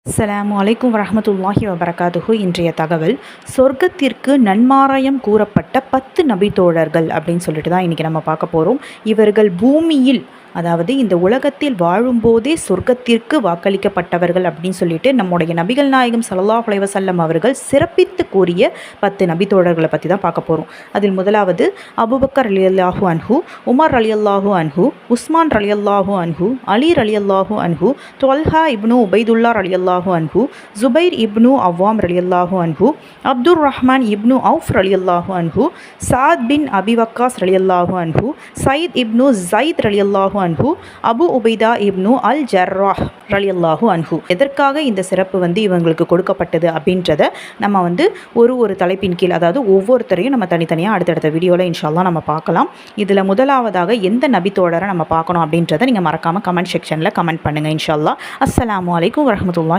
அஸ்ஸலாமு அலைக்கும் வரஹ்மத்துல்லாஹி வபரகாத்துஹு. இன்றைய தகவல், சொர்க்கத்திற்கு நன்மாராயம் கூறப்பட்ட 10 நபித்தோழர்கள் அப்படின்னு சொல்லிட்டு தான் இன்றைக்கி நம்ம பார்க்க போகிறோம். இவர்கள் பூமியில், அதாவது இந்த உலகத்தில் வாழும்போதே சொர்க்கத்திற்கு வாக்களிக்கப்பட்டவர்கள் அப்படின்னு சொல்லிட்டு நம்முடைய நபிகள் நாயகம் ஸல்லல்லாஹு அலைஹி வஸல்லம் அவர்கள் சிறப்பித்து கூறிய 10 நபித்தோழர்களை பற்றி தான் பார்க்க போகிறோம். அதில் முதலாவது அபூபக்கர் ரலியல்லாஹு அன்ஹு, உமர் ரலியல்லாஹு அன்ஹு, உஸ்மான் ரலியல்லாஹு அன்ஹு, அலி ரலியல்லாஹு அன்ஹு, தொல்ஹா இப்னு உபைதுல்லா ரலியல்லாஹு அன்ஹு, ஜுபைர் இப்னு அவ்வாம் ரலியல்லாஹு அன்ஹு, அப்துர் ரஹ்மான் இப்னு அவுஃப் ரலியல்லாஹு அன்ஹு, சாத் பின் அபி வக்காஸ் ரலியல்லாஹு அன்ஹு, சயீத் இப்னு ஸைத் ரலியல்லாஹு அன்ஹு, அபு உபைதா இப்னு அல் ஜர்ராஹ் ரலியல்லாஹு அன்ஹு. எதற்காக இந்த சிறப்பு இவங்களுக்கு கொடுக்கப்பட்டது அப்படின்றத நம்ம ஒரு தலைப்பின் கீழ், அதாவது ஒவ்வொருத்தரையும் நம்ம தனித்தனியாக அடுத்தடுத்த வீடியோவில் இன்ஷா அல்லாஹ் நம்ம பார்க்கலாம். இதில் முதலாவதாக எந்த நபித்தோழரை நம்ம பார்க்கணும் அப்படின்றத நீங்கள் மறக்காமல் கமெண்ட் செக்ஷனில் கமெண்ட் பண்ணுங்கள் இன்ஷா அல்லாஹ். அஸ்ஸலாமு அலைக்கும் வரஹ்மத்துல்லாஹி